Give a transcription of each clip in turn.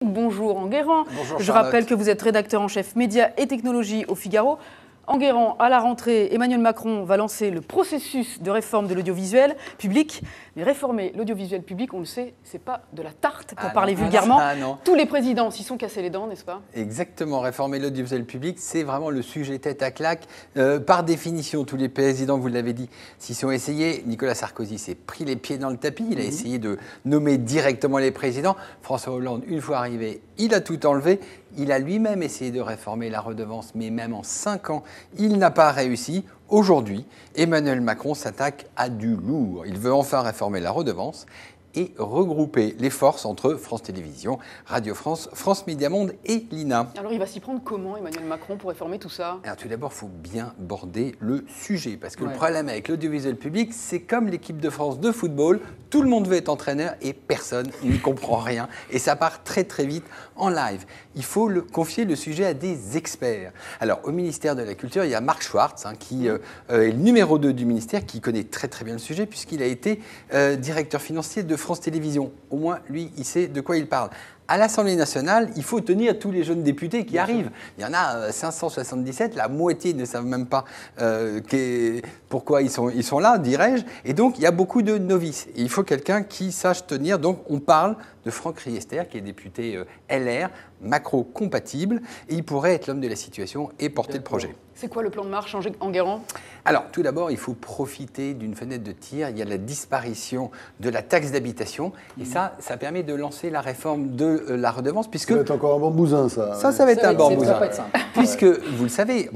Bonjour Enguerrand. Bonjour Je rappelle que vous êtes rédacteur en chef médias et technologies au Figaro. Enguerrand, à la rentrée, Emmanuel Macron va lancer le processus de réforme de l'audiovisuel public. Mais réformer l'audiovisuel public, on le sait, c'est pas de la tarte, pour parler vulgairement. Tous les présidents s'y sont cassés les dents, n'est-ce pas? Exactement, réformer l'audiovisuel public, c'est vraiment le sujet tête à claque. Par définition, tous les présidents, vous l'avez dit, s'y sont essayés. Nicolas Sarkozy s'est pris les pieds dans le tapis. Il a essayé de nommer directement les présidents. François Hollande, une fois arrivé, il a tout enlevé. Il a lui-même essayé de réformer la redevance, mais même en 5 ans, il n'a pas réussi. Aujourd'hui, Emmanuel Macron s'attaque à du lourd. Il veut enfin réformer la redevance et regrouper les forces entre France Télévisions, Radio France, France Médias Monde et l'INA. Alors il va s'y prendre comment, Emmanuel Macron, pour réformer tout ça? Alors tout d'abord, il faut bien border le sujet, parce que le problème avec l'audiovisuel public, c'est comme l'équipe de France de football, tout le monde veut être entraîneur et personne n'y comprend rien. Et ça part très très vite en live. Il faut confier le sujet à des experts. Alors au ministère de la Culture, il y a Marc Schwartz, qui est le numéro 2 du ministère, qui connaît très très bien le sujet, puisqu'il a été directeur financier de France Télévisions. Au moins, lui, il sait de quoi il parle. À l'Assemblée nationale, il faut tenir tous les jeunes députés qui arrivent. Il y en a 577, la moitié ne savent même pas pourquoi ils sont là, dirais-je. Et donc, il y a beaucoup de novices. Et il faut quelqu'un qui sache tenir. Donc, on parle de Franck Riester, qui est député LR, macro-compatible. Et il pourrait être l'homme de la situation et porter le projet. C'est quoi le plan de marche, Enguerrand? Alors, tout d'abord, il faut profiter d'une fenêtre de tir. Il y a la disparition de la taxe d'habitation. Et ça permet de lancer la réforme de la redevance. Puisque ça va être encore un bon bousin, ça. Ça va être un bon bousin. Ça va pas être simple. Puisque, vous le savez,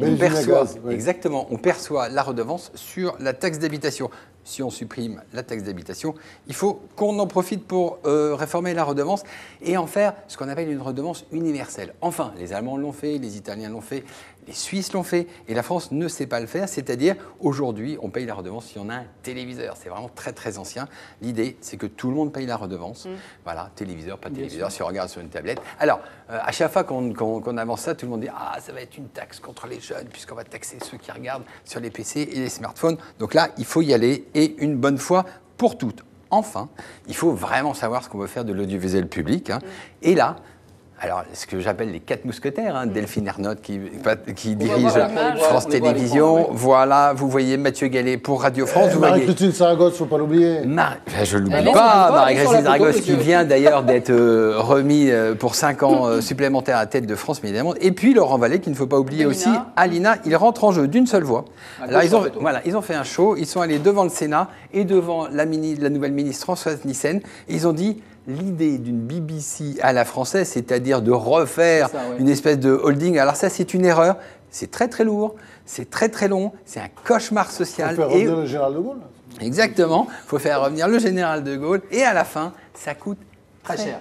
on perçoit la redevance sur la taxe d'habitation. Si on supprime la taxe d'habitation, il faut qu'on en profite pour réformer la redevance et en faire ce qu'on appelle une redevance universelle. Enfin, les Allemands l'ont fait, les Italiens l'ont fait, les Suisses l'ont fait et la France ne sait pas le faire. C'est-à-dire, aujourd'hui, on paye la redevance si on a un téléviseur. C'est vraiment très, très ancien. L'idée, c'est que tout le monde paye la redevance. Voilà, téléviseur, pas téléviseur, si on regarde sur une tablette. Alors, à chaque fois qu'on avance ça, tout le monde dit « Ah, ça va être une taxe contre les jeunes, puisqu'on va taxer ceux qui regardent sur les PC et les smartphones. » Donc là, il faut y aller et une bonne fois pour toutes. Enfin, il faut vraiment savoir ce qu'on veut faire de l'audiovisuel public. Et là, alors, ce que j'appelle les 4 mousquetaires, Delphine Ernotte qui dirige France Télévisions. Voilà, vous voyez Mathieu Gallet pour Radio France. Marie-Christine Saragosse, il ne faut pas l'oublier. Je ne l'oublie pas, Marie-Christine Saragosse qui vient d'ailleurs d'être remis pour 5 ans supplémentaires à la tête de France Médias Monde. Et puis Laurent Vallée, qu'il ne faut pas oublier aussi, à l'INA, il rentre en jeu d'une seule voix. Alors, ils ont fait un show, ils sont allés devant le Sénat et devant la nouvelle ministre Françoise Nyssen. Et ils ont dit... L'idée d'une BBC à la française, c'est-à-dire de refaire une espèce de holding, alors ça c'est une erreur, c'est très très lourd, c'est très très long, c'est un cauchemar social. Il faut faire revenir le général de Gaulle. Exactement, il faut faire revenir le général de Gaulle et à la fin, ça coûte très cher.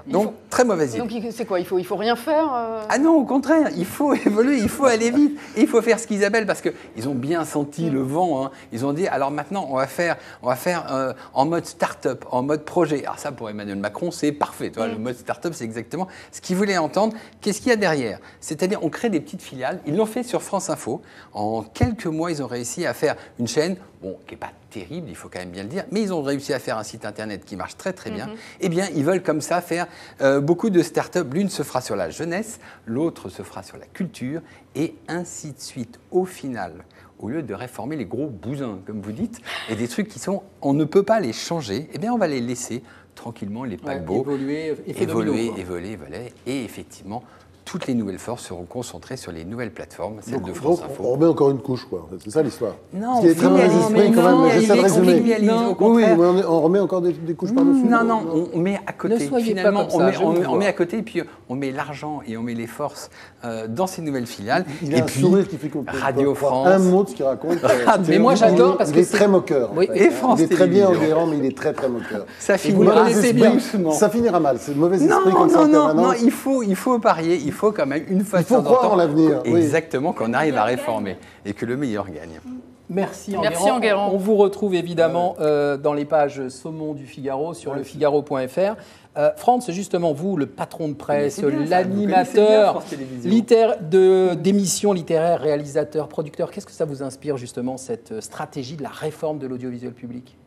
Donc, très mauvaise idée. Donc, c'est quoi? Il faut rien faire Ah non, au contraire, il faut évoluer, il faut aller vite. Et il faut faire ce qu'ils appellent, parce qu'ils ont bien senti le vent, ils ont dit, alors maintenant, on va faire en mode start-up, en mode projet. Alors ça, pour Emmanuel Macron, c'est parfait. Tu vois, le mode start-up, c'est exactement ce qu'il voulait entendre. Qu'est-ce qu'il y a derrière? C'est-à-dire, on crée des petites filiales. Ils l'ont fait sur France Info. En quelques mois, ils ont réussi à faire une chaîne, qui n'est pas terrible, il faut quand même bien le dire, mais ils ont réussi à faire un site internet qui marche très très bien. Eh bien, ils veulent comme ça faire beaucoup de start-up. L'une se fera sur la jeunesse, l'autre se fera sur la culture, et ainsi de suite. Au final, au lieu de réformer les gros bousins, comme vous dites, et des trucs on ne peut pas les changer, eh bien, on va les laisser tranquillement, les paquebots, évoluer, et effectivement, toutes les nouvelles forces seront concentrées sur les nouvelles plateformes, celles de France Info. On remet encore une couche, quoi. C'est ça l'histoire. Non, on remet encore des couches par-dessus. Non, on met à côté. Finalement, on met à côté, et puis on met l'argent et on met les forces dans ces nouvelles filiales. Il a un sourire qui fait qu'on peut Radio France. Un mot de ce qu'il raconte. Mais moi, j'adore parce que il est très moqueur. Et France il est très bien Enguerrand, mais il est très très moqueur. Ça finira doucement. Ça finira mal. C'est le mauvais esprit comme ça. Non, il faut parier. Il faut quand même une fois de temps en temps. Il faut croire en l'avenir. Exactement, qu'on arrive à réformer et que le meilleur gagne. Merci Enguerrand. On vous retrouve évidemment dans les pages saumon du Figaro sur lefigaro.fr. Franz, c'est justement vous, le patron de presse, l'animateur d'émissions littéraires, réalisateur, producteur. Qu'est-ce que ça vous inspire justement, cette stratégie de la réforme de l'audiovisuel public ?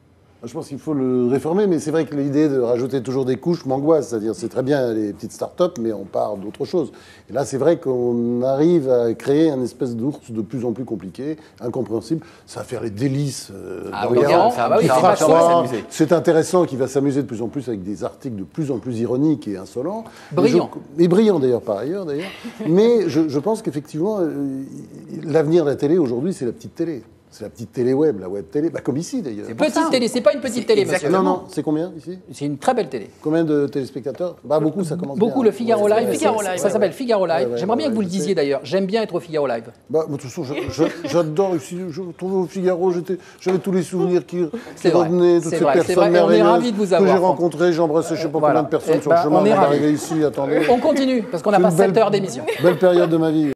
Je pense qu'il faut le réformer, mais c'est vrai que l'idée de rajouter toujours des couches m'angoisse. C'est-à-dire, c'est très bien les petites start-up, mais on part d'autre chose. Et là, c'est vrai qu'on arrive à créer un espèce d'ours de plus en plus compliqué, incompréhensible. Ça va faire les délices Enguerrand. C'est intéressant, qu'il va s'amuser de plus en plus avec des articles de plus en plus ironiques et insolents. Brillant. Et brillant d'ailleurs, par ailleurs, d'ailleurs. Mais je pense qu'effectivement, l'avenir de la télé aujourd'hui, c'est la petite télé. C'est la petite télé web, la web télé, comme ici d'ailleurs. Petite télé, c'est pas une petite télé, monsieur. Non, c'est combien ici? C'est une très belle télé. Combien de téléspectateurs? Beaucoup, ça commence beaucoup, bien. le Figaro Live. Ça s'appelle Figaro Live. Ouais, J'aimerais bien que vous le disiez d'ailleurs. J'aime bien être au Figaro Live. De toute façon, j'adore ici. Je trouvais au Figaro, j'avais tous les souvenirs qui revenaient, toutes ces personnes merveilleuses que j'ai rencontrées. J'ai embrassé je sais pas combien de personnes sur le chemin avant d'arriver ici. Attendez. On continue, parce qu'on a pas 7 heures d'émission. Belle période de ma vie.